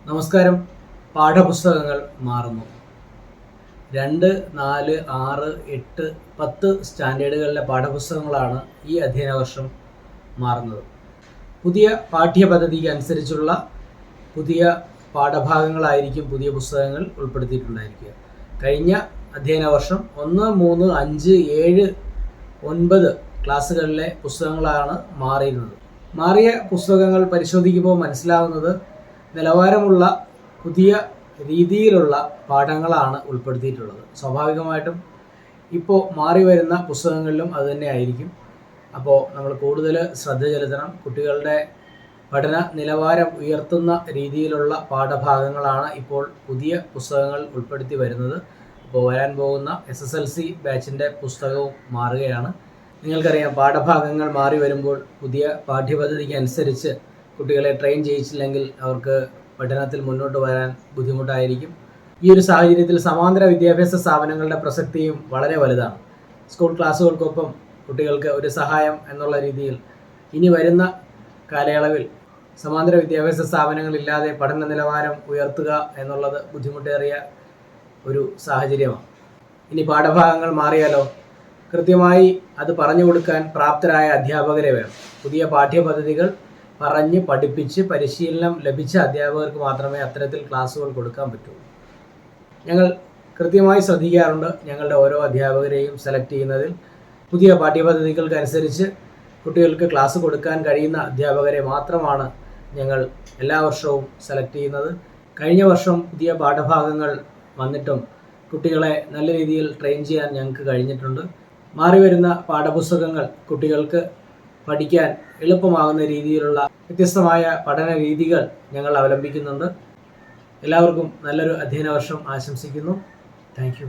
നമസ്കാരം. പാഠപുസ്തകങ്ങൾ മാറുന്നു. 2, 4, 6, 8, 10 സ്റ്റാൻഡേർഡുകളിലെ പാഠപുസ്തകങ്ങളാണ് ഈ അധ്യയന വർഷം മാറുന്നത്. പുതിയ പാഠ്യപദ്ധതിക്ക് അനുസരിച്ചുള്ള പുതിയ പാഠഭാഗങ്ങളായിരിക്കും പുതിയ പുസ്തകങ്ങൾ ഉൾപ്പെടുത്തിയിട്ടുണ്ടായിരിക്കുക. കഴിഞ്ഞ അധ്യയന വർഷം 1, 3, 5, 7, 9 ക്ലാസ്സുകളിലെ പുസ്തകങ്ങളാണ് മാറിയിരുന്നത്. മാറിയ പുസ്തകങ്ങൾ പരിശോധിക്കുമ്പോൾ മനസ്സിലാവുന്നത് നിലവാരമുള്ള പുതിയ രീതിയിലുള്ള പാഠങ്ങളാണ് ഉൾപ്പെടുത്തിയിട്ടുള്ളത്. സ്വാഭാവികമായിട്ടും ഇപ്പോൾ മാറി വരുന്ന പുസ്തകങ്ങളിലും അതുതന്നെ ആയിരിക്കും. അപ്പോൾ നമ്മൾ കൂടുതൽ ശ്രദ്ധ ചെലുത്തണം. കുട്ടികളുടെ പഠന നിലവാരം ഉയർത്തുന്ന രീതിയിലുള്ള പാഠഭാഗങ്ങളാണ് ഇപ്പോൾ പുതിയ പുസ്തകങ്ങൾ ഉൾപ്പെടുത്തി വരുന്നത്. ഇപ്പോൾ വരാൻ പോകുന്ന SSLC ബാച്ചിൻ്റെ പുസ്തകവും മാറുകയാണ്. നിങ്ങൾക്കറിയാം, പാഠഭാഗങ്ങൾ മാറി വരുമ്പോൾ പുതിയ പാഠ്യപദ്ധതിക്ക് അനുസരിച്ച് കുട്ടികളെ ട്രെയിൻ ചെയ്യിച്ചില്ലെങ്കിൽ അവർക്ക് പഠനത്തിൽ മുന്നോട്ട് വരാൻ ബുദ്ധിമുട്ടായിരിക്കും. ഈ ഒരു സാഹചര്യത്തിൽ സമാന്തര വിദ്യാഭ്യാസ സ്ഥാപനങ്ങളുടെ പ്രസക്തിയും വളരെ വലുതാണ്. സ്കൂൾ ക്ലാസ്സുകൾക്കൊപ്പം കുട്ടികൾക്ക് ഒരു സഹായം എന്നുള്ള രീതിയിൽ ഇനി വരുന്ന കാലയളവിൽ സമാന്തര വിദ്യാഭ്യാസ സ്ഥാപനങ്ങളില്ലാതെ പഠന നിലവാരം ഉയർത്തുക എന്നുള്ളത് ബുദ്ധിമുട്ടേറിയ ഒരു സാഹചര്യമാണ്. ഇനി പാഠഭാഗങ്ങൾ മാറിയാലോ? കൃത്യമായി അത് പറഞ്ഞു കൊടുക്കാൻ പ്രാപ്തരായ അധ്യാപകരെ വേണം. പുതിയ പാഠ്യപദ്ധതികൾ പറഞ്ഞ് പഠിപ്പിച്ച് പരിശീലനം ലഭിച്ച അധ്യാപകർക്ക് മാത്രമേ അത്തരത്തിൽ ക്ലാസ്സുകൾ കൊടുക്കാൻ പറ്റുള്ളൂ. ഞങ്ങൾ കൃത്യമായി ശ്രദ്ധിക്കാറുണ്ട് ഞങ്ങളുടെ ഓരോ അധ്യാപകരെയും സെലക്ട് ചെയ്യുന്നതിൽ. പുതിയ പാഠ്യപദ്ധതികൾക്കനുസരിച്ച് കുട്ടികൾക്ക് ക്ലാസ് കൊടുക്കാൻ കഴിയുന്ന അധ്യാപകരെ മാത്രമാണ് ഞങ്ങൾ എല്ലാ വർഷവും സെലക്ട് ചെയ്യുന്നത്. കഴിഞ്ഞ വർഷം പുതിയ പാഠഭാഗങ്ങൾ വന്നിട്ടും കുട്ടികളെ നല്ല രീതിയിൽ ട്രെയിൻ ചെയ്യാൻ ഞങ്ങൾക്ക് കഴിഞ്ഞിട്ടുണ്ട്. മാറി വരുന്ന പാഠപുസ്തകങ്ങൾ കുട്ടികൾക്ക് പഠിക്കാൻ എളുപ്പമാകുന്ന രീതിയിലുള്ള വ്യത്യസ്തമായ പഠന രീതികൾ ഞങ്ങൾ അവലംബിക്കുന്നുണ്ട്. എല്ലാവർക്കും നല്ലൊരു അധ്യയന വർഷം ആശംസിക്കുന്നു. Thank you.